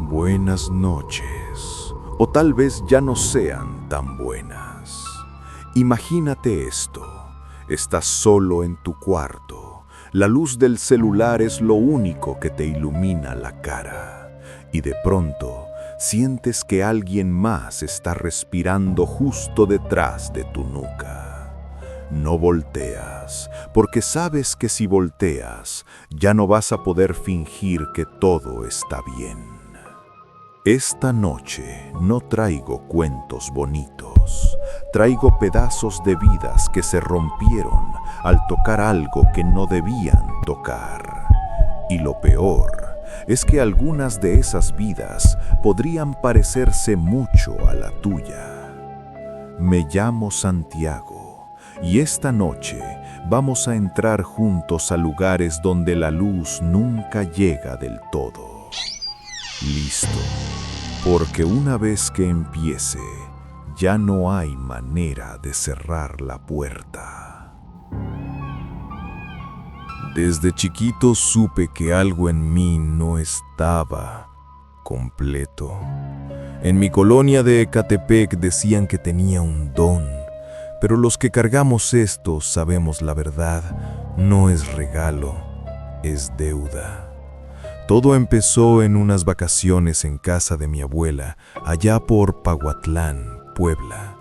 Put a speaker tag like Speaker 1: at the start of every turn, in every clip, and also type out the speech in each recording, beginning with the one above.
Speaker 1: Buenas noches, o tal vez ya no sean tan buenas. Imagínate esto, estás solo en tu cuarto, la luz del celular es lo único que te ilumina la cara, y de pronto sientes que alguien más está respirando justo detrás de tu nuca. No volteas, porque sabes que si volteas, ya no vas a poder fingir que todo está bien. Esta noche no traigo cuentos bonitos, traigo pedazos de vidas que se rompieron al tocar algo que no debían tocar. Y lo peor es que algunas de esas vidas podrían parecerse mucho a la tuya. Me llamo Santiago y esta noche vamos a entrar juntos a lugares donde la luz nunca llega del todo. Listo, porque una vez que empiece, ya no hay manera de cerrar la puerta. Desde chiquito supe que algo en mí no estaba completo. En mi colonia de Ecatepec decían que tenía un don, pero los que cargamos esto sabemos la verdad, no es regalo, es deuda. Todo empezó en unas vacaciones en casa de mi abuela, allá por Pahuatlán, Puebla.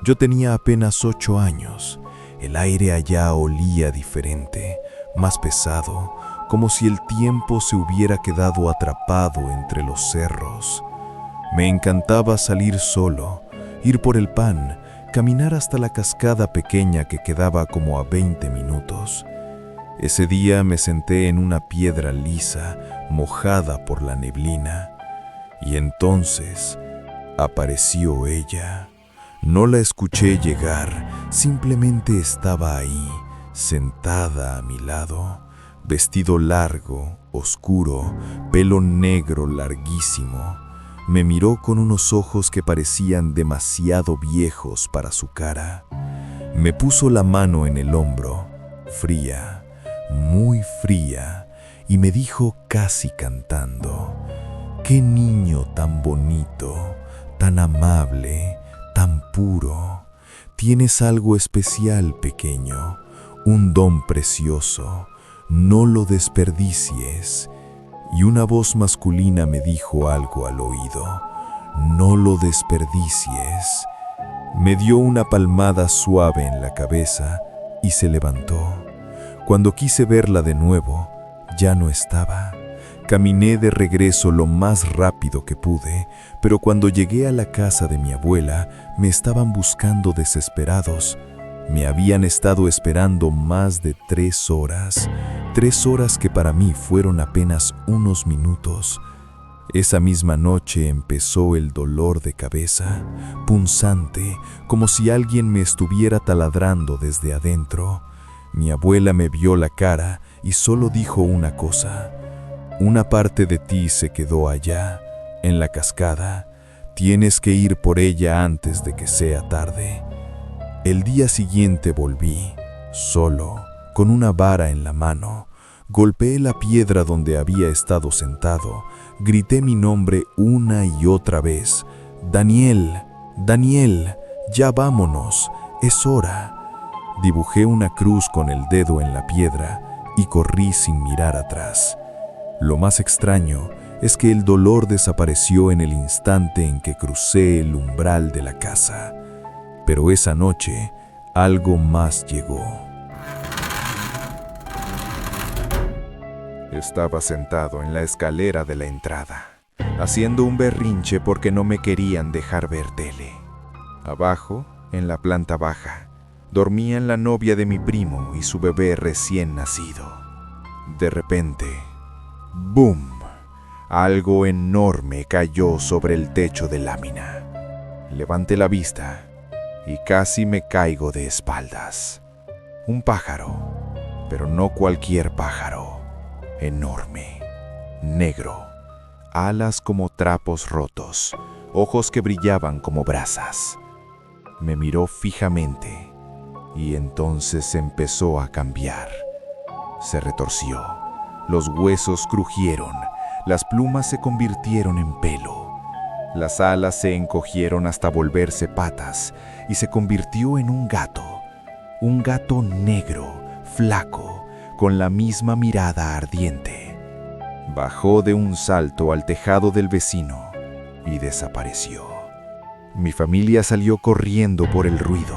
Speaker 1: Yo tenía apenas 8 años. El aire allá olía diferente, más pesado, como si el tiempo se hubiera quedado atrapado entre los cerros. Me encantaba salir solo, ir por el pan, caminar hasta la cascada pequeña que quedaba como a 20 minutos. Ese día me senté en una piedra lisa, mojada por la neblina, y entonces apareció ella. No la escuché llegar, simplemente estaba ahí, sentada a mi lado, vestido largo, oscuro, pelo negro larguísimo. Me miró con unos ojos que parecían demasiado viejos para su cara. Me puso la mano en el hombro, fría, muy fría, y me dijo casi cantando: «Qué niño tan bonito, tan amable, tan puro. Tienes algo especial, pequeño, un don precioso, no lo desperdicies». Y una voz masculina me dijo algo al oído: «No lo desperdicies». Me dio una palmada suave en la cabeza y se levantó. Cuando quise verla de nuevo, ya no estaba. Caminé de regreso lo más rápido que pude, pero cuando llegué a la casa de mi abuela, me estaban buscando desesperados. Me habían estado esperando más de 3 horas, 3 horas que para mí fueron apenas unos minutos. Esa misma noche empezó el dolor de cabeza, punzante, como si alguien me estuviera taladrando desde adentro. Mi abuela me vio la cara y solo dijo una cosa: «Una parte de ti se quedó allá, en la cascada. Tienes que ir por ella antes de que sea tarde». El día siguiente volví, solo, con una vara en la mano. Golpeé la piedra donde había estado sentado. Grité mi nombre una y otra vez: «Daniel, Daniel, ya vámonos, es hora». Dibujé una cruz con el dedo en la piedra y corrí sin mirar atrás. Lo más extraño es que el dolor desapareció en el instante en que crucé el umbral de la casa. Pero esa noche, algo más llegó. Estaba sentado en la escalera de la entrada, haciendo un berrinche porque no me querían dejar ver tele. Abajo, en la planta baja, dormían la novia de mi primo y su bebé recién nacido. De repente, ¡boom!, algo enorme cayó sobre el techo de lámina. Levanté la vista y casi me caigo de espaldas. Un pájaro, pero no cualquier pájaro. Enorme, negro, alas como trapos rotos, ojos que brillaban como brasas. Me miró fijamente y entonces empezó a cambiar. Se retorció, los huesos crujieron,
Speaker 2: Las plumas se convirtieron en pelo. Las alas se encogieron hasta volverse patas y se convirtió en un gato negro, flaco, con la misma mirada ardiente. Bajó de un salto al tejado del vecino y desapareció. Mi familia salió corriendo por el ruido.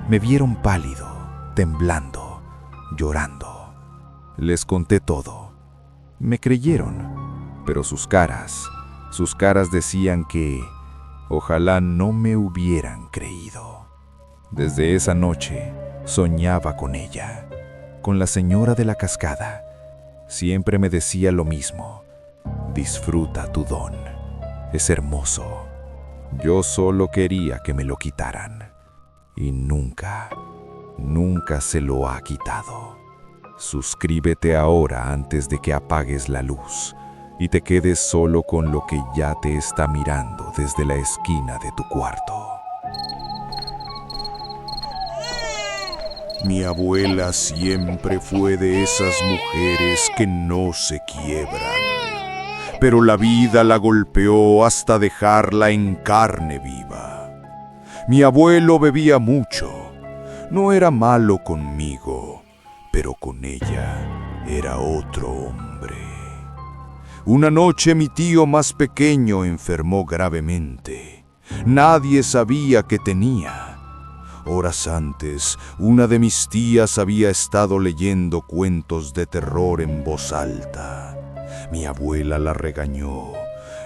Speaker 2: Me vieron pálido, temblando, llorando. Les conté todo. Me creyeron, pero sus caras decían que ojalá no me hubieran creído. Desde esa noche soñaba con ella, con la señora de la cascada. Siempre me decía lo mismo: disfruta tu don, es hermoso. Yo solo quería que me lo quitaran y nunca se lo ha quitado. Suscríbete ahora antes de que apagues la luz y te quedes solo con lo que ya te está mirando desde la esquina de tu cuarto.
Speaker 1: Mi abuela siempre fue de esas mujeres que no se quiebran, pero la vida la golpeó hasta dejarla en carne viva. Mi abuelo bebía mucho. No era malo conmigo, pero con ella era otro hombre. Una noche mi tío más pequeño enfermó gravemente. Nadie sabía qué tenía. Horas antes, una de mis tías había estado leyendo cuentos de terror en voz alta. Mi abuela la regañó.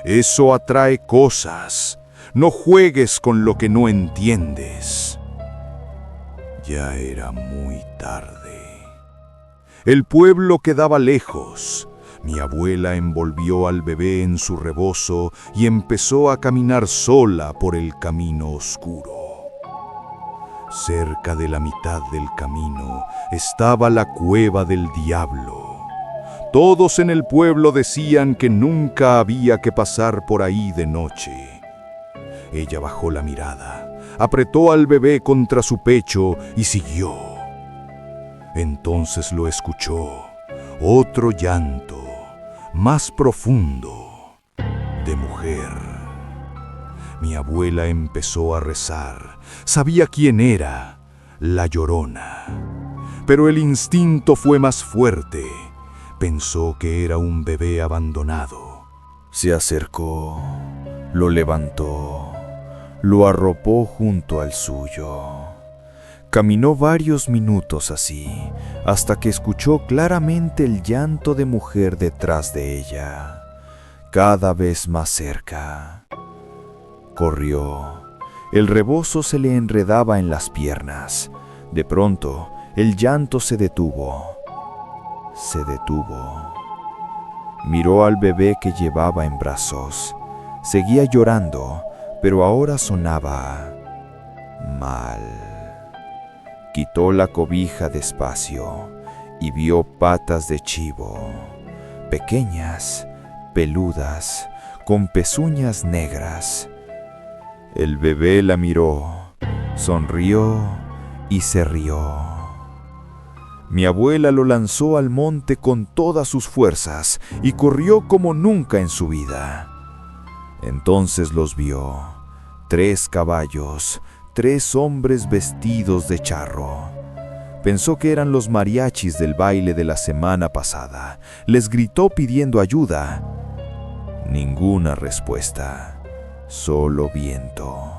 Speaker 1: Eso atrae cosas. No juegues con lo que no entiendes. Ya era muy tarde. El pueblo quedaba lejos. Mi abuela envolvió al bebé en su rebozo y empezó a caminar sola por el camino oscuro. Cerca de la mitad del camino estaba la cueva del diablo. Todos en el pueblo decían que nunca había que pasar por ahí de noche. Ella bajó la mirada, apretó al bebé contra su pecho y siguió. Entonces lo escuchó, otro llanto, más profundo, de mujer. Mi abuela empezó a rezar. Sabía quién era, la Llorona. Pero el instinto fue más fuerte. Pensó que era un bebé abandonado. Se acercó, lo levantó, lo arropó junto al suyo. Caminó varios minutos así, hasta que escuchó claramente el llanto de mujer detrás de ella, cada vez más cerca. Corrió. El rebozo se le enredaba en las piernas. De pronto, el llanto se detuvo. Miró al bebé que llevaba en brazos. Seguía llorando, pero ahora sonaba mal. Quitó la cobija despacio y vio patas de chivo, pequeñas, peludas, con pezuñas negras. El bebé la miró, sonrió y se rió. Mi abuela lo lanzó al monte con todas sus fuerzas y corrió como nunca en su vida. Entonces los vio, 3 caballos, 3 hombres vestidos de charro. Pensó que eran los mariachis del baile de la semana pasada. Les gritó pidiendo ayuda. Ninguna respuesta, solo viento.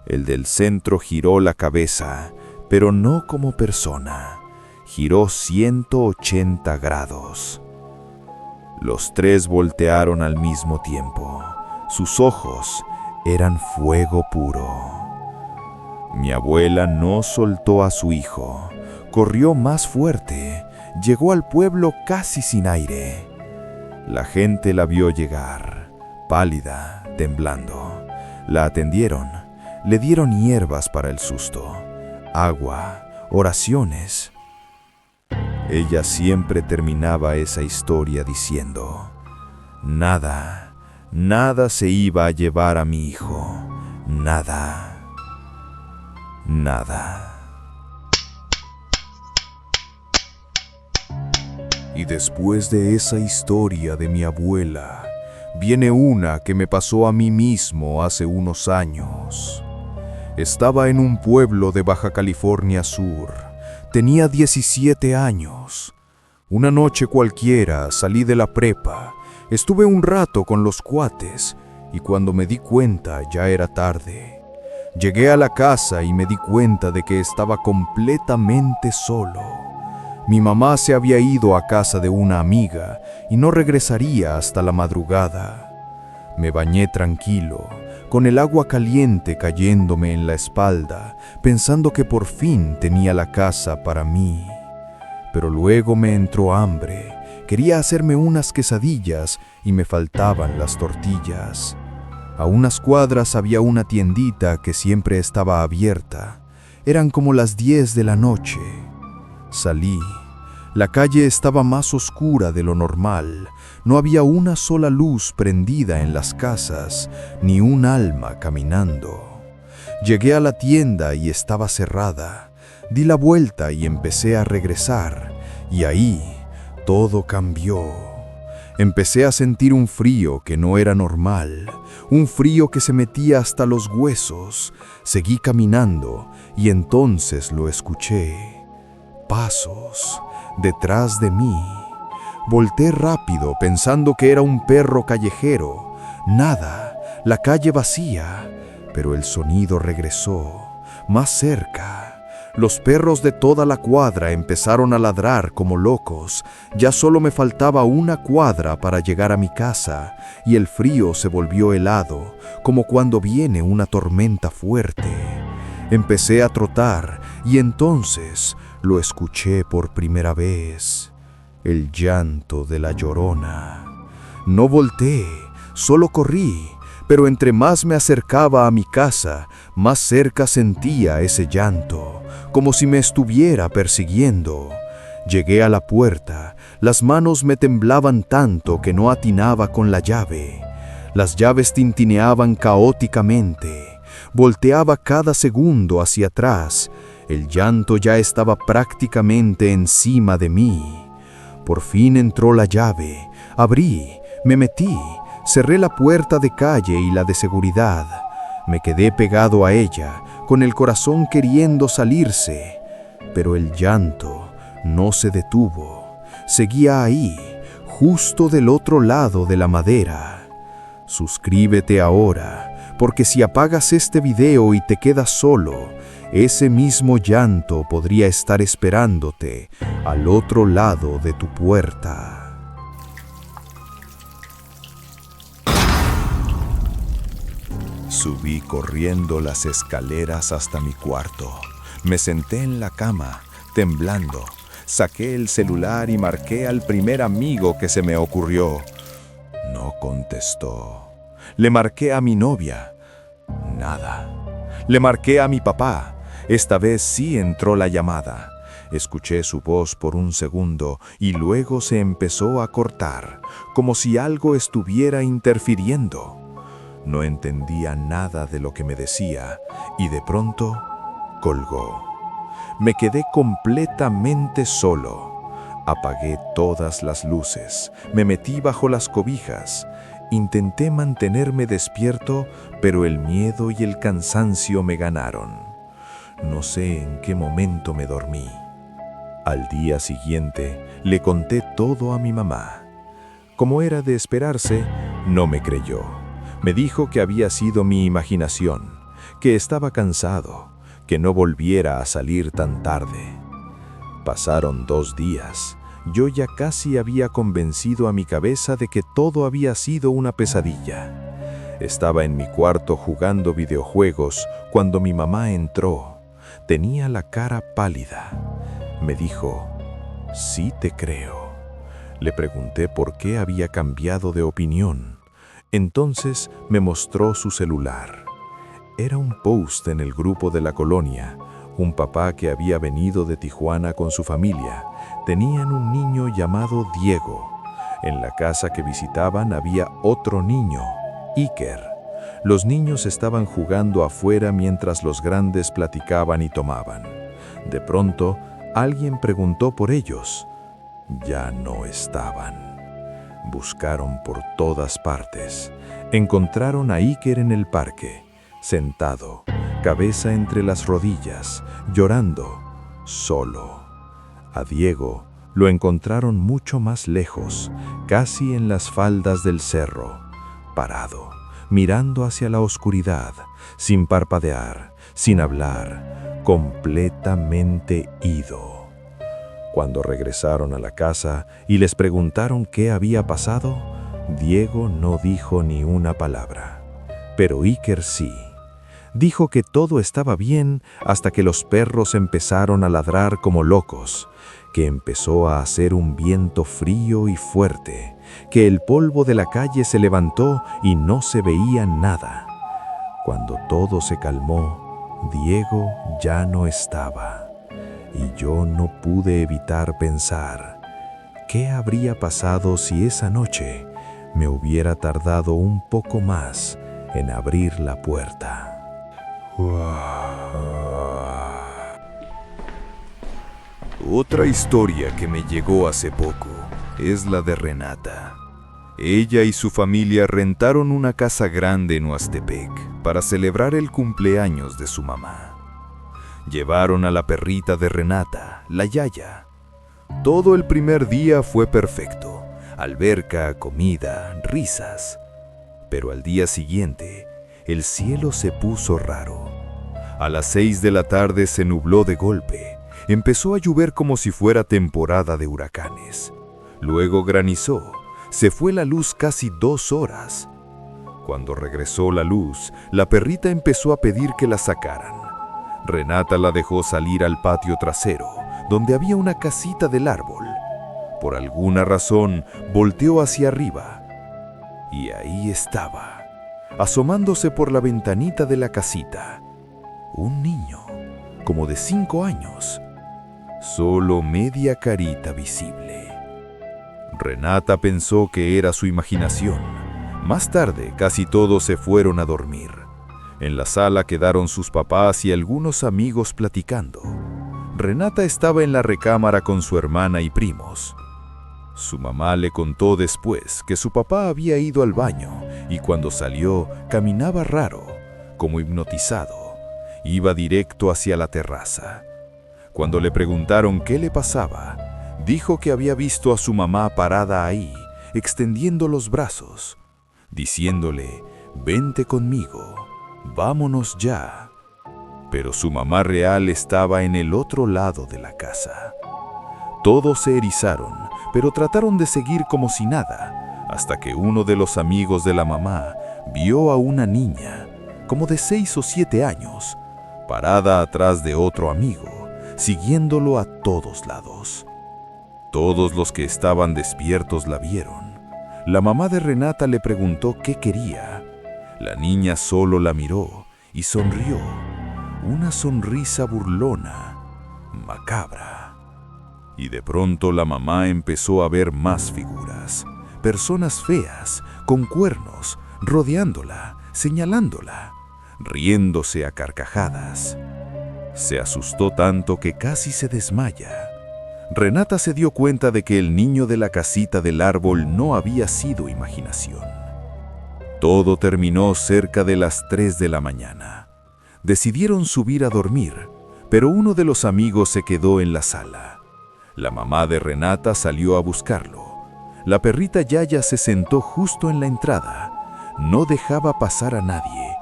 Speaker 1: El del centro giró la cabeza, pero no como persona. Giró 180 grados. Los 3 voltearon al mismo tiempo. Sus ojos eran fuego puro. Mi abuela no soltó a su hijo. Corrió más fuerte. Llegó al pueblo casi sin aire. La gente la vio llegar, pálida, temblando. La atendieron. Le dieron hierbas para el susto, agua, oraciones. Ella siempre terminaba esa historia diciendo: nada se iba a llevar a mi hijo. Nada. Y después de esa historia de mi abuela, viene una que me pasó a mí mismo hace unos años. Estaba en un pueblo de Baja California Sur. Tenía 17 años. Una noche cualquiera salí de la prepa. Estuve un rato con los cuates y cuando me di cuenta ya era tarde. Llegué a la casa y me di cuenta de que estaba completamente solo. Mi mamá se había ido a casa de una amiga y no regresaría hasta la madrugada. Me bañé tranquilo, con el agua caliente cayéndome en la espalda, pensando que por fin tenía la casa para mí. Pero luego me entró hambre. Quería hacerme unas quesadillas y me faltaban las tortillas. A unas cuadras había una tiendita que siempre estaba abierta. Eran como las 10 de la noche. Salí. La calle estaba más oscura de lo normal. No había una sola luz prendida en las casas, ni un alma caminando. Llegué a la tienda y estaba cerrada. Di la vuelta y empecé a regresar. Y ahí todo cambió. Empecé a sentir un frío que no era normal, un frío que se metía hasta los huesos. Seguí caminando y entonces lo escuché. Pasos detrás de mí. Volté rápido pensando que era un perro callejero. Nada, la calle vacía, pero el sonido regresó, más cerca. Los perros de toda la cuadra empezaron a ladrar como locos. Ya solo me faltaba una cuadra para llegar a mi casa y el frío se volvió helado, como cuando viene una tormenta fuerte. Empecé a trotar y entonces lo escuché por primera vez. El llanto de la Llorona. No volteé, solo corrí, pero entre más me acercaba a mi casa, más cerca sentía ese llanto, como si me estuviera persiguiendo. Llegué a la puerta, las manos me temblaban tanto que no atinaba con la llave. Las llaves tintineaban caóticamente. Volteaba cada segundo hacia atrás. El llanto ya estaba prácticamente encima de mí. Por fin entró la llave. Abrí, me metí, cerré la puerta de calle y la de seguridad. Me quedé pegado a ella, con el corazón queriendo salirse. Pero el llanto no se detuvo. Seguía ahí, justo del otro lado de la madera. Suscríbete ahora, porque si apagas este video y te quedas solo, ese mismo llanto podría estar esperándote al otro lado de tu puerta. Subí corriendo las escaleras hasta mi cuarto. Me senté en la cama, temblando. Saqué el celular y marqué al primer amigo que se me ocurrió. No contestó. Le marqué a mi novia. Nada. Le marqué a mi papá. Esta vez sí entró la llamada. Escuché su voz por un segundo y luego se empezó a cortar, como si algo estuviera interfiriendo. No entendía nada de lo que me decía y de pronto colgó. Me quedé completamente solo. Apagué todas las luces, me metí bajo las cobijas. Intenté mantenerme despierto, pero el miedo y el cansancio me ganaron. No sé en qué momento me dormí. Al día siguiente, le conté todo a mi mamá. Como era de esperarse, no me creyó. Me dijo que había sido mi imaginación, que estaba cansado, que no volviera a salir tan tarde. Pasaron 2 días. Yo ya casi había convencido a mi cabeza de que todo había sido una pesadilla. Estaba en mi cuarto jugando videojuegos cuando mi mamá entró. Tenía la cara pálida. Me dijo, «Sí te creo». Le pregunté por qué había cambiado de opinión. Entonces me mostró su celular. Era un post en el grupo de la colonia. Un papá que había venido de Tijuana con su familia. Tenían un niño llamado Diego. En la casa que visitaban había otro niño, Iker. Los niños estaban jugando afuera mientras los grandes platicaban y tomaban. De pronto, alguien preguntó por ellos.
Speaker 2: ya no estaban. Buscaron por todas partes. Encontraron a Iker en el parque, sentado, cabeza entre las rodillas, llorando, solo. A Diego lo encontraron mucho más lejos, casi en las faldas del cerro, parado, mirando hacia la oscuridad, sin parpadear, sin hablar, completamente ido. Cuando regresaron a la casa y les preguntaron qué había pasado, Diego no dijo ni una palabra. Pero Iker sí. Dijo que todo estaba bien hasta que los perros empezaron a ladrar como locos, que empezó a hacer un viento frío y fuerte, que el polvo de la calle se levantó y no se veía nada. Cuando todo se calmó, Diego ya no estaba. Y yo no pude evitar pensar, ¿qué habría pasado si esa noche me hubiera tardado un poco más en abrir la puerta?
Speaker 1: Otra historia que me llegó hace poco es la de Renata. Ella y su familia rentaron una casa grande en Huastepec para celebrar el cumpleaños de su mamá. Llevaron a la perrita de Renata, la Yaya. Todo el primer día fue perfecto: alberca, comida, risas. Pero al día siguiente, el cielo se puso raro. A las 6 de la tarde se nubló de golpe. Empezó a llover como si fuera temporada de huracanes. Luego granizó. Se fue la luz casi 2 horas. Cuando regresó la luz, la perrita empezó a pedir que la sacaran. Renata la dejó salir al patio trasero, donde había una casita del árbol. Por alguna razón, volteó hacia arriba. Y ahí estaba, asomándose por la ventanita de la casita, un niño, como de 5 años. Solo media carita visible. Renata pensó que era su imaginación. Más tarde, casi todos se fueron a dormir. En la sala quedaron sus papás y algunos amigos platicando. Renata estaba en la recámara con su hermana y primos. Su mamá le contó después que su papá había ido al baño y cuando salió caminaba raro, como hipnotizado. Iba directo hacia la terraza. Cuando le preguntaron qué le pasaba, dijo que había visto a su mamá parada ahí, extendiendo los brazos, diciéndole: «Vente conmigo, vámonos ya». Pero su mamá real estaba en el otro lado de la casa. Todos se erizaron, pero trataron de seguir como si nada, hasta que uno de los amigos de la mamá vio a una niña, como de 6 o 7 años, parada atrás de otro amigo, siguiéndolo a todos lados. Todos los que estaban despiertos la vieron. La mamá de Renata le preguntó qué quería. La niña solo la miró y sonrió, una sonrisa burlona, macabra. Y de pronto la mamá empezó a ver más figuras, personas feas, con cuernos, rodeándola, señalándola, riéndose a carcajadas. Se asustó tanto que casi se desmaya. Renata se dio cuenta de que el niño de la casita del árbol no había sido imaginación. Todo terminó cerca de las 3 de la mañana. Decidieron subir a dormir, pero uno de los amigos se quedó en la sala. La mamá de Renata salió a buscarlo. La perrita Yaya se sentó justo en la entrada. No dejaba pasar a nadie.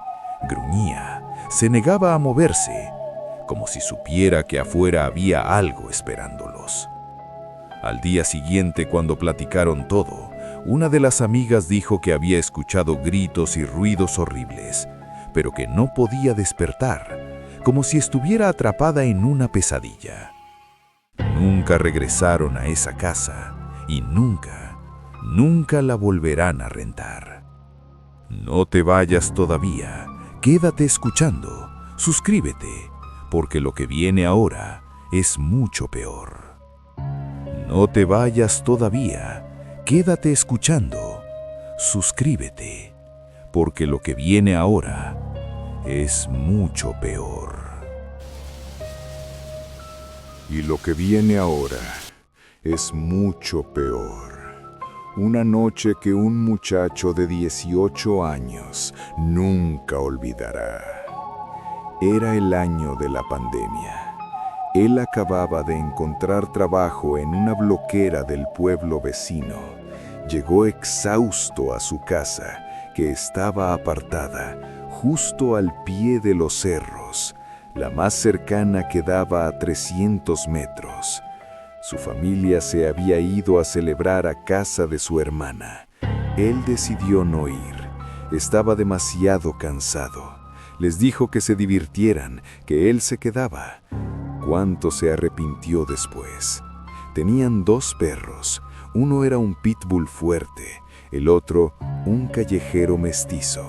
Speaker 1: Gruñía, se negaba a moverse, como si supiera que afuera había algo esperándolos. Al día siguiente, cuando platicaron todo, una de las amigas dijo que había escuchado gritos y ruidos horribles, pero que no podía despertar, como si estuviera atrapada en una pesadilla. Nunca regresaron a esa casa y nunca la volverán a rentar. No te vayas todavía, quédate escuchando, suscríbete, porque lo que viene ahora es mucho peor. No te vayas todavía, quédate escuchando, suscríbete, porque lo que viene ahora es mucho peor. Y lo que viene ahora es mucho peor. Una noche que un muchacho de 18 años nunca olvidará. Era el año de la pandemia. Él acababa de encontrar trabajo en una bloquera del pueblo vecino. Llegó exhausto a su casa, que estaba apartada, justo al pie de los cerros. La más cercana quedaba a 300 metros. Su familia se había ido a celebrar a casa de su hermana. Él decidió no ir. Estaba demasiado cansado. Les dijo que se divirtieran, que él se quedaba. Cuánto se arrepintió después. Tenían 2 perros. Uno era un pitbull fuerte, el otro un callejero mestizo.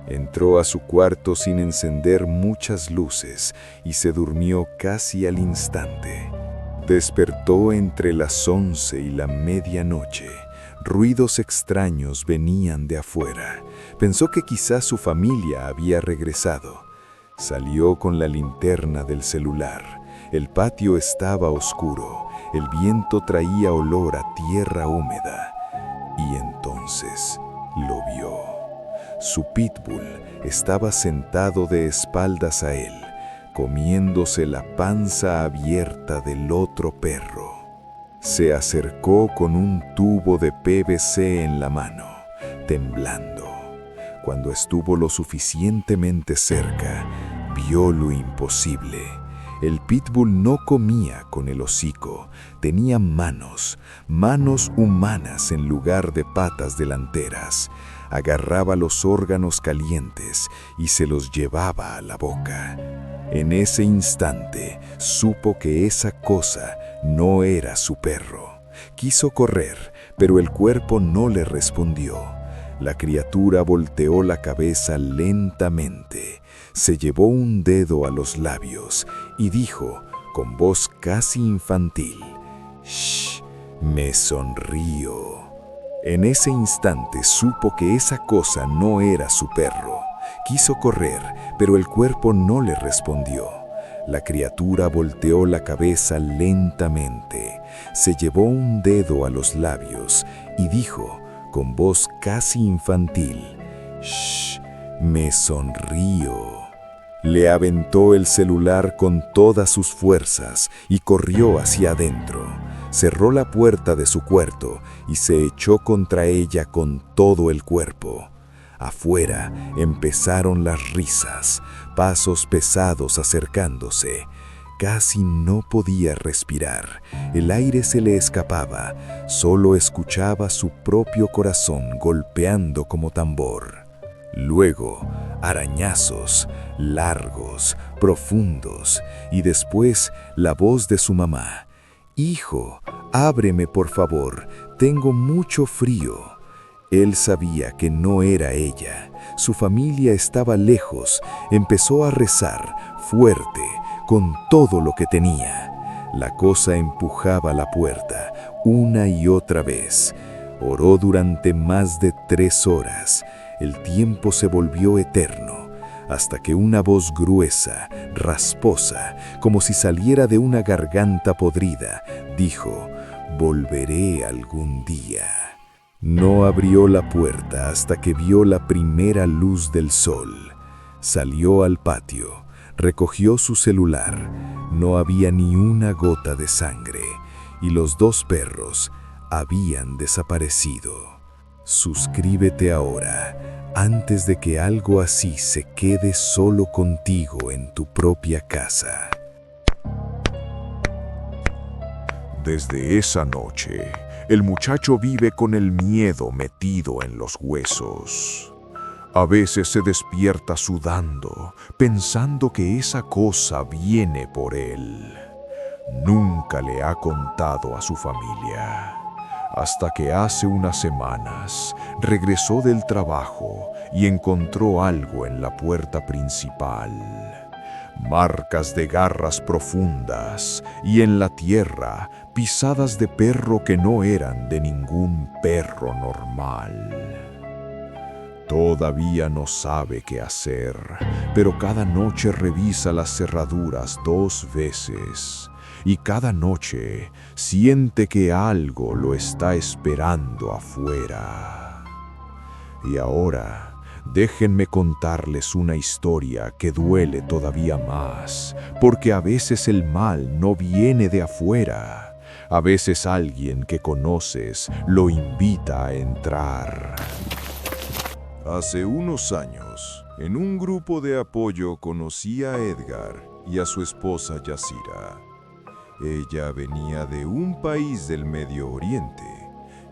Speaker 1: Entró a su cuarto sin encender muchas luces y se durmió casi al instante. Despertó entre las 11 y la medianoche. Ruidos extraños venían de afuera. Pensó que quizás su familia había regresado. Salió con la linterna del celular. El patio estaba oscuro. El viento traía olor a tierra húmeda. Y entonces lo vio. Su pitbull estaba sentado de espaldas a él, comiéndose la panza abierta del otro perro. Se acercó con un tubo de PVC en la mano, temblando. Cuando estuvo lo suficientemente cerca, vio lo imposible. El pitbull no comía con el hocico, tenía manos humanas en lugar de patas delanteras. Agarraba los órganos calientes y se los llevaba a la boca. En ese instante supo que esa cosa no era su perro. Quiso correr, pero el cuerpo no le respondió. La criatura volteó la cabeza lentamente, se llevó un dedo a los labios y dijo, con voz casi infantil, «Shh, me sonrío». En ese instante supo que esa cosa no era su perro. Quiso correr, pero el cuerpo no le respondió. La criatura volteó la cabeza lentamente, se llevó un dedo a los labios y dijo, con voz casi infantil, «Shh, me sonrío». Le aventó el celular con todas sus fuerzas y corrió hacia adentro. Cerró la puerta de su cuarto y se echó contra ella con todo el cuerpo. Afuera empezaron las risas, pasos pesados acercándose. Casi no podía respirar, el aire se le escapaba, solo escuchaba su propio corazón golpeando como tambor. Luego, arañazos, largos, profundos, y después la voz de su mamá. «Hijo, ábreme por favor, tengo mucho frío». Él sabía que no era ella. Su familia estaba lejos. Empezó a rezar, fuerte, con todo lo que tenía. La cosa empujaba la puerta, una y otra vez. Oró durante más de 3 horas. El tiempo se volvió eterno, hasta que una voz gruesa, rasposa, como si saliera de una garganta podrida, dijo, «Volveré algún día». No abrió la puerta hasta que vio la primera luz del sol. Salió al patio, recogió su celular. No había ni una gota de sangre y los 2 perros habían desaparecido. Suscríbete ahora, antes de que algo así se quede solo contigo en tu propia casa.
Speaker 3: Desde esa noche, el muchacho vive con el miedo metido en los huesos. A veces se despierta sudando, pensando que esa cosa viene por él. Nunca le ha contado a su familia, hasta que hace unas semanas regresó del trabajo y encontró algo en la puerta principal. Marcas de garras profundas y en la tierra pisadas de perro que no eran de ningún perro normal. Todavía no sabe qué hacer, pero cada noche revisa las cerraduras 2 veces. Y cada noche siente que algo lo está esperando afuera. Y ahora, déjenme contarles una historia que duele todavía más, porque a veces el mal no viene de afuera. A veces alguien que conoces lo invita a entrar. Hace unos años, en un grupo de apoyo conocí a Edgar y a su esposa Yasira. Ella venía de un país del Medio Oriente.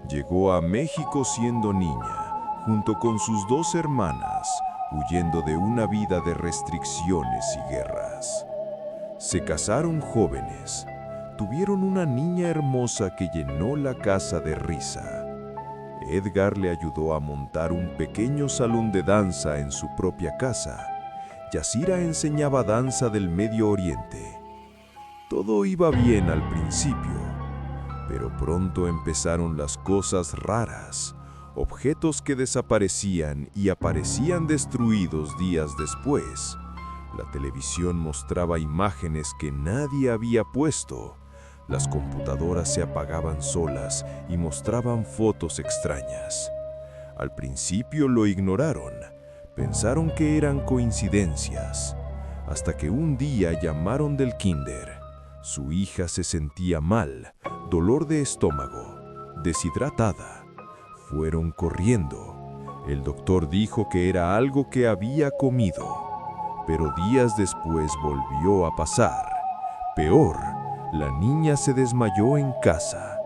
Speaker 3: Llegó a México siendo niña, junto con sus 2 hermanas, huyendo de una vida de restricciones y guerras. Se casaron jóvenes. Tuvieron una niña hermosa que llenó la casa de risa. Edgar le ayudó a montar un pequeño salón de danza en su propia casa. Yasira enseñaba danza del Medio Oriente. Todo iba bien al principio, pero pronto empezaron las cosas raras, objetos que desaparecían y aparecían destruidos días después. La televisión mostraba imágenes que nadie había puesto. Las computadoras se apagaban solas y mostraban fotos extrañas. Al principio lo ignoraron, pensaron que eran coincidencias, hasta que un día llamaron del kinder. Su hija se sentía mal, dolor de estómago, deshidratada. Fueron corriendo. El doctor dijo que era algo que había comido, pero días después volvió a pasar. Peor, la niña se desmayó en casa.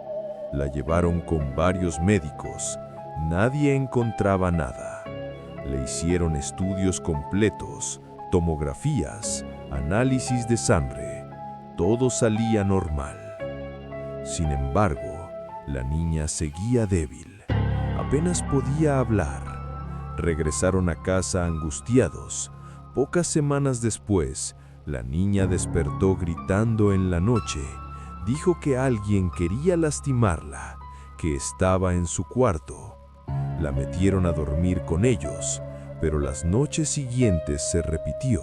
Speaker 3: La llevaron con varios médicos. Nadie encontraba nada. Le hicieron estudios completos, tomografías, análisis de sangre. Todo salía normal. Sin embargo, la niña seguía débil. Apenas podía hablar. Regresaron a casa angustiados. Pocas semanas después, la niña despertó gritando en la noche. Dijo que alguien quería lastimarla, que estaba en su cuarto. La metieron a dormir con ellos, pero las noches siguientes se repitió.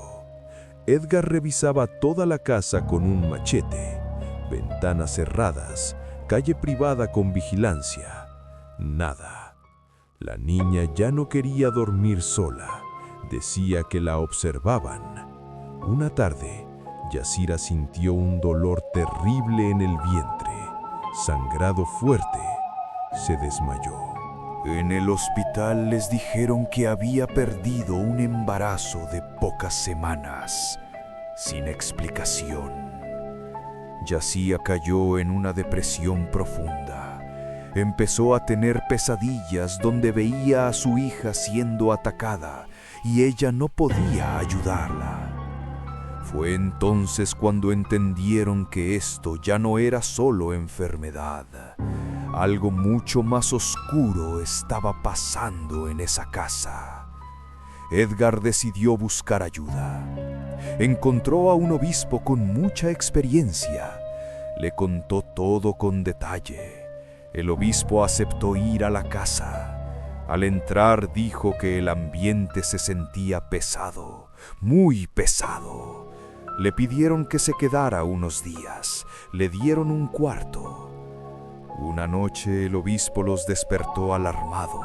Speaker 3: Edgar revisaba toda la casa con un machete, ventanas cerradas, calle privada con vigilancia. Nada. La niña ya no quería dormir sola. Decía que la observaban. Una tarde, Yasira sintió un dolor terrible en el vientre. Sangrado fuerte. Se desmayó. En el hospital les dijeron que había perdido un embarazo de pocas semanas, sin explicación. Yasira cayó en una depresión profunda. Empezó a tener pesadillas donde veía a su hija siendo atacada y ella no podía ayudarla. Fue entonces cuando entendieron que esto ya no era solo enfermedad. Algo mucho más oscuro estaba pasando en esa casa. Edgar decidió buscar ayuda. Encontró a un obispo con mucha experiencia. Le contó todo con detalle. El obispo aceptó ir a la casa. Al entrar dijo que el ambiente se sentía pesado, muy pesado. Le pidieron que se quedara unos días. Le dieron un cuarto. Una noche el obispo los despertó alarmado.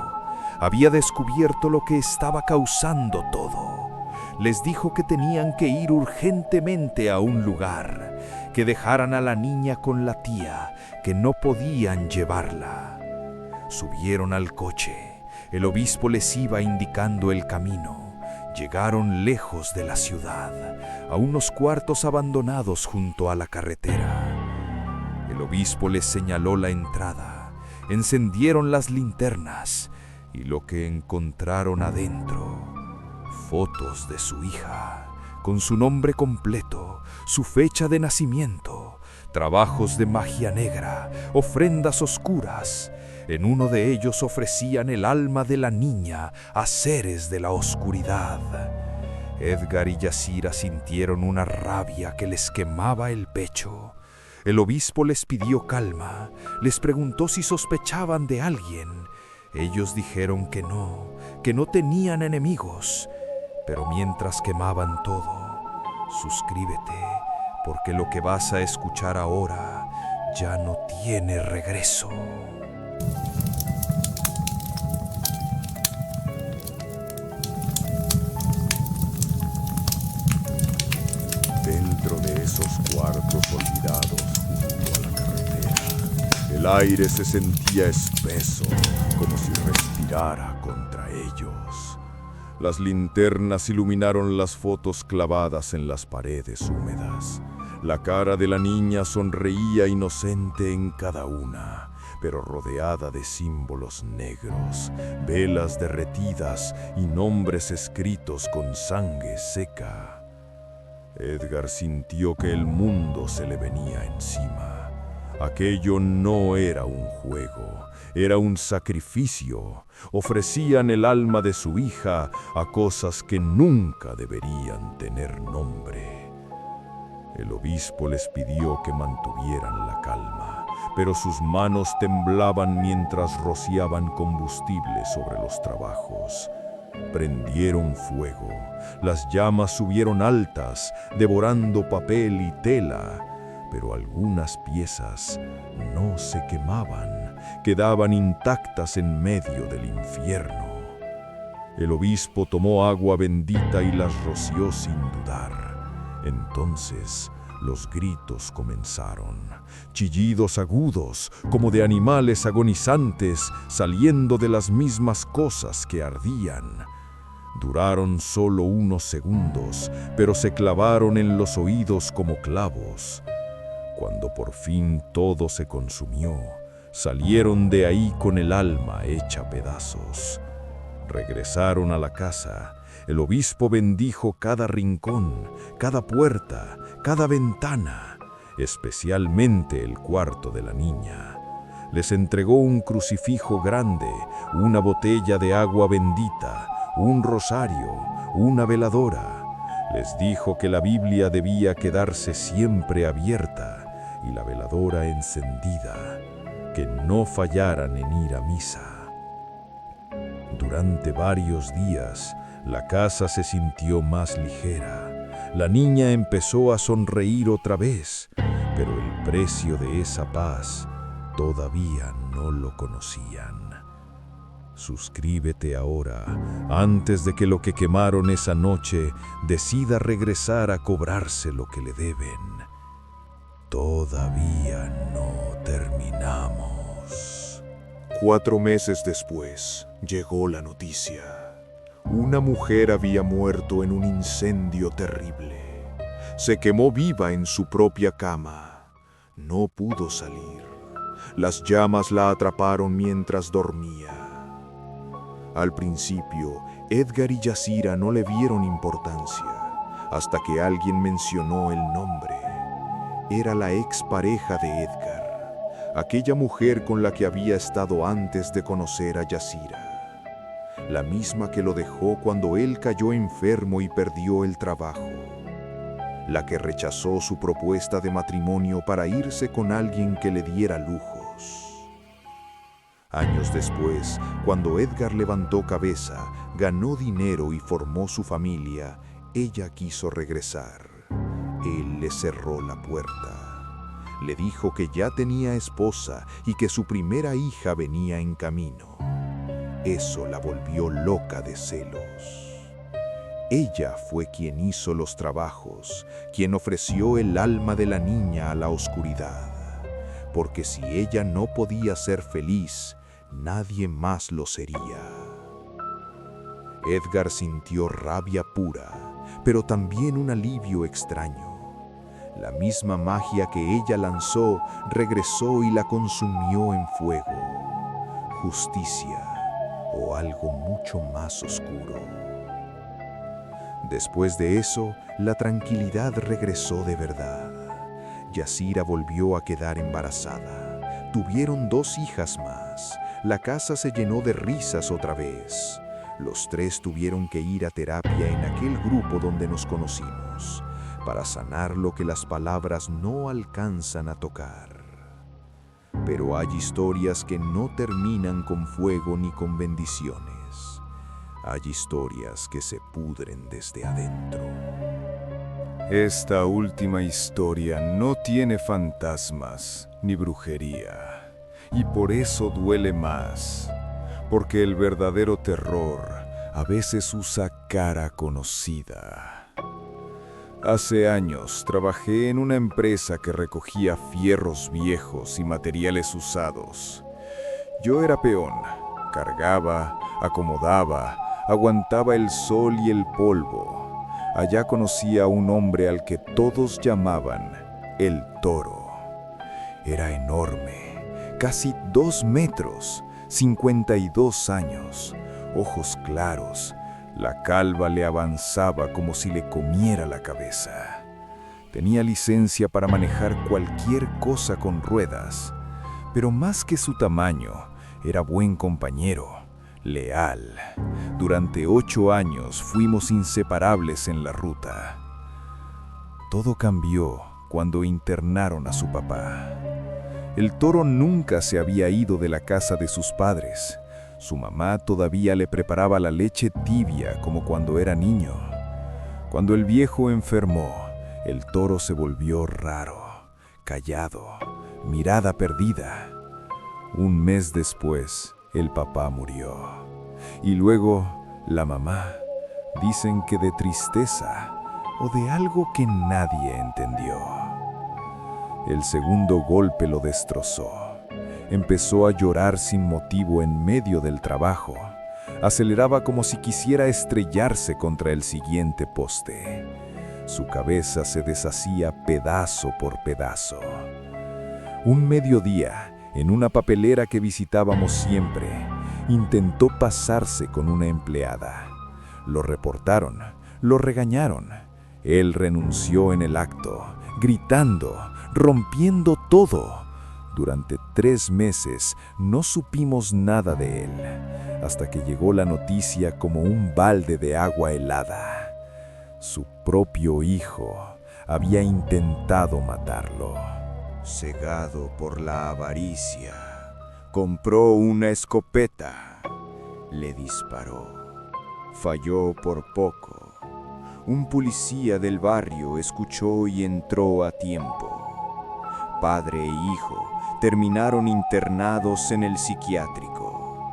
Speaker 3: Había descubierto lo que estaba causando todo. Les dijo que tenían que ir urgentemente a un lugar, que dejaran a la niña con la tía, que no podían llevarla. Subieron al coche. El obispo les iba indicando el camino. Llegaron lejos de la ciudad, a unos cuartos abandonados junto a la carretera. El obispo les señaló la entrada, encendieron las linternas y lo que encontraron adentro, fotos de su hija, con su nombre completo, su fecha de nacimiento, trabajos de magia negra, ofrendas oscuras. En uno de ellos ofrecían el alma de la niña a seres de la oscuridad. Edgar y Yasira sintieron una rabia que les quemaba el pecho. El obispo les pidió calma, les preguntó si sospechaban de alguien. Ellos dijeron que no,
Speaker 2: porque no tenían enemigos. Pero mientras quemaban todo, suscríbete, porque lo que vas a escuchar ahora ya no tiene regreso.
Speaker 3: Dentro de esos cuartos olvidados junto a la carretera, el aire se sentía espeso, como si respirara contra ellos. Las linternas iluminaron las fotos clavadas en las paredes húmedas. La cara de la niña sonreía inocente en cada una, pero rodeada de símbolos negros, velas derretidas y nombres escritos con sangre seca. Edgar sintió que el mundo se le venía encima. Aquello no era un juego, era un sacrificio. Ofrecían el alma de su hija a cosas que nunca deberían tener nombre. El obispo les pidió que mantuvieran la calma, pero sus manos temblaban mientras rociaban combustible sobre los trabajos. Prendieron fuego, las llamas subieron altas, devorando papel y tela, pero algunas piezas no se quemaban, quedaban intactas en medio del infierno. El obispo tomó agua bendita y las roció sin dudar. Entonces los gritos comenzaron, chillidos agudos como de animales agonizantes saliendo de las mismas cosas que ardían. Duraron solo unos segundos, pero se clavaron en los oídos como clavos. Cuando por fin todo se consumió, salieron de ahí con el alma hecha pedazos. Regresaron a la casa. El obispo bendijo cada rincón, cada puerta, cada ventana, especialmente el cuarto de la niña. Les entregó un crucifijo grande, una botella de agua bendita, un rosario, una veladora. Les dijo que la Biblia debía quedarse siempre abierta y la veladora encendida, que no fallaran en ir a misa. Durante varios días, la casa se sintió más ligera. La niña empezó a sonreír otra vez, pero el precio de esa paz todavía no lo conocían. Suscríbete ahora, antes de que lo que quemaron esa noche decida regresar a cobrarse lo que le deben. Todavía no terminamos. 4 meses después, llegó la noticia. Una mujer había muerto en un incendio terrible. Se quemó viva en su propia cama. No pudo salir. Las llamas la atraparon mientras dormía. Al principio, Edgar y Yasira no le vieron importancia, hasta que alguien mencionó el nombre. Era la expareja de Edgar, aquella mujer con la que había estado antes de conocer a Yasira. La misma que lo dejó cuando él cayó enfermo y perdió el trabajo. La que rechazó su propuesta de matrimonio para irse con alguien que le diera lujos. Años después, cuando Edgar levantó cabeza, ganó dinero y formó su familia, ella quiso regresar. Él le cerró la puerta. Le dijo que ya tenía esposa y que su primera hija venía en camino. Eso la volvió loca de celos. Ella fue quien hizo los trabajos, quien ofreció el alma de la niña a la oscuridad. Porque si ella no podía ser feliz, nadie más lo sería. Edgar sintió rabia pura, pero también un alivio extraño. La misma magia que ella lanzó regresó y la consumió en fuego. Justicia o algo mucho más oscuro. Después de eso, la tranquilidad regresó de verdad. Yasira volvió a quedar embarazada. Tuvieron 2 hijas más. La casa se llenó de risas otra vez. Los 3 tuvieron que ir a terapia en aquel grupo donde nos conocimos, para sanar lo que las palabras no alcanzan a tocar. Pero hay historias que no terminan con fuego ni con bendiciones. Hay historias que se pudren desde adentro.
Speaker 1: Esta última historia no tiene fantasmas ni brujería, y por eso duele más, porque el verdadero terror a veces usa cara conocida. Hace años trabajé en una empresa que recogía fierros viejos y materiales usados. Yo era peón, cargaba, acomodaba, aguantaba el sol y el polvo. Allá conocí a un hombre al que todos llamaban el Toro. Era enorme, casi 2 metros, 52 años, ojos claros. La calva le avanzaba como si le comiera la cabeza. Tenía licencia para manejar cualquier cosa con ruedas, pero más que su tamaño, era buen compañero, leal. Durante 8 años fuimos inseparables en la ruta. Todo cambió cuando internaron a su papá. El Toro nunca se había ido de la casa de sus padres. Su mamá todavía le preparaba la leche tibia como cuando era niño. Cuando el viejo enfermó, el Toro se volvió raro, callado, mirada perdida. Un mes después, el papá murió. Y luego, la mamá. Dicen que de tristeza o de algo que nadie entendió. El segundo golpe lo destrozó. Empezó a llorar sin motivo en medio del trabajo. Aceleraba como si quisiera estrellarse contra el siguiente poste. Su cabeza se deshacía pedazo por pedazo. Un mediodía, en una papelera que visitábamos siempre, intentó pasarse con una empleada. Lo reportaron, lo regañaron. Él renunció en el acto, gritando, rompiendo todo. Durante 3 meses no supimos nada de él, hasta que llegó la noticia como un balde de agua helada. Su propio hijo había intentado matarlo. Cegado por la avaricia, compró una escopeta. Le disparó. Falló por poco. Un policía del barrio escuchó y entró a tiempo. Padre e hijo terminaron internados en el psiquiátrico.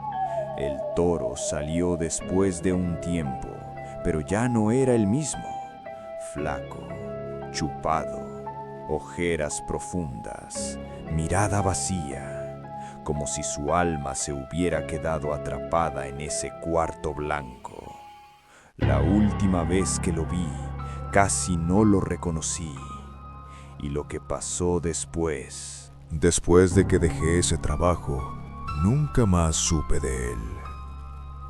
Speaker 1: El Toro salió después de un tiempo, pero ya no era el mismo. Flaco, chupado, ojeras profundas, mirada vacía, como si su alma se hubiera quedado atrapada en ese cuarto blanco. La última vez que lo vi, casi no lo reconocí. Y lo que pasó después... Después de que dejé ese trabajo, nunca más supe de él.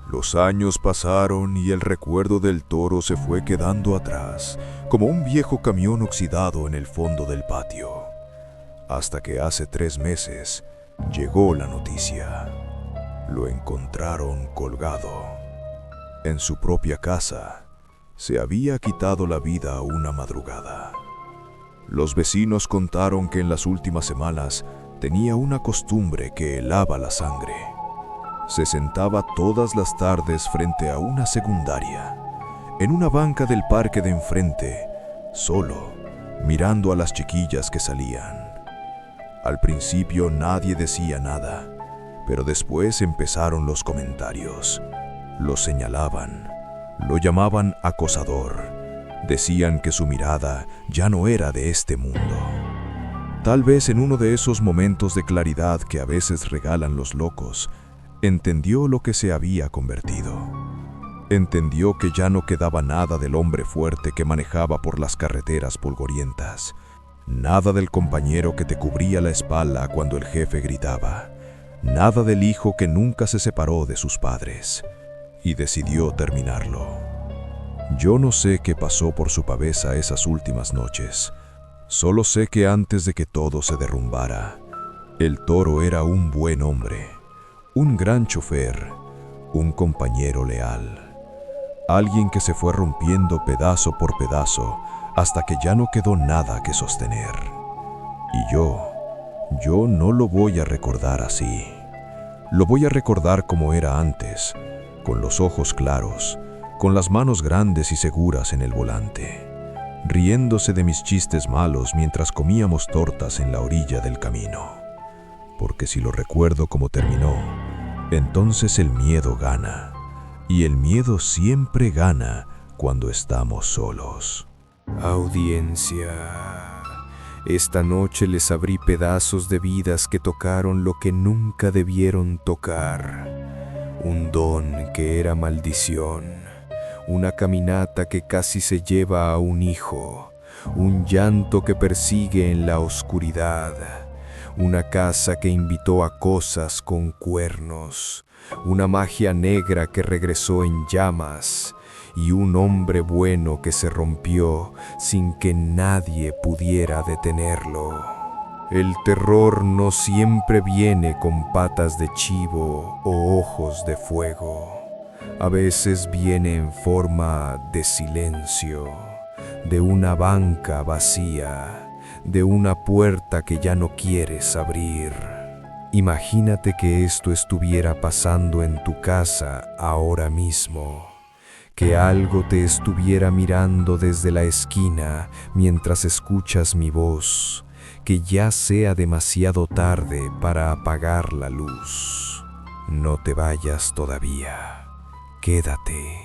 Speaker 1: Los años pasaron y el recuerdo del Toro se fue quedando atrás, como un viejo camión oxidado en el fondo del patio. Hasta que hace 3 meses llegó la noticia. Lo encontraron colgado. En su propia casa, se había quitado la vida una madrugada. Los vecinos contaron que en las últimas semanas tenía una costumbre que helaba la sangre. Se sentaba todas las tardes frente a una secundaria, en una banca del parque de enfrente, solo, mirando a las chiquillas que salían. Al principio nadie decía nada, pero después empezaron los comentarios. Lo señalaban, lo llamaban acosador. Decían que su mirada ya no era de este mundo. Tal vez en uno de esos momentos de claridad que a veces regalan los locos, entendió lo que se había convertido. Entendió que ya no quedaba nada del hombre fuerte que manejaba por las carreteras polvorientas, nada del compañero que te cubría la espalda cuando el jefe gritaba, nada del hijo que nunca se separó de sus padres, y decidió terminarlo. Yo no sé qué pasó por su cabeza esas últimas noches. Solo sé que antes de que todo se derrumbara, el Toro era un buen hombre, un gran chofer, un compañero leal. Alguien que se fue rompiendo pedazo por pedazo hasta que ya no quedó nada que sostener. Y yo no lo voy a recordar así. Lo voy a recordar como era antes, con los ojos claros, con las manos grandes y seguras en el volante, riéndose de mis chistes malos mientras comíamos tortas en la orilla del camino. Porque si lo recuerdo como terminó, entonces el miedo gana, y el miedo siempre gana cuando estamos solos. Audiencia. Esta noche les abrí pedazos de vidas que tocaron lo que nunca debieron tocar. Un don que era maldición, una caminata que casi se lleva a un hijo, un llanto que persigue en la oscuridad, una casa que invitó a cosas con cuernos, una magia negra que regresó en llamas, y un hombre bueno que se rompió sin que nadie pudiera detenerlo. El terror no siempre viene con patas de chivo o ojos de fuego. A veces viene en forma de silencio, de una banca vacía, de una puerta que ya no quieres abrir. Imagínate que esto estuviera pasando en tu casa ahora mismo. Que algo te estuviera mirando desde la esquina mientras escuchas mi voz, que ya sea demasiado tarde para apagar la luz. No te vayas todavía, quédate,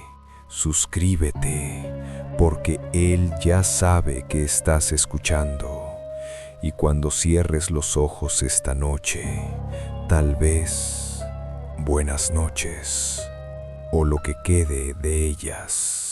Speaker 1: suscríbete, porque Él ya sabe que estás escuchando. Y cuando cierres los ojos esta noche, tal vez, buenas noches. O lo que quede de ellas.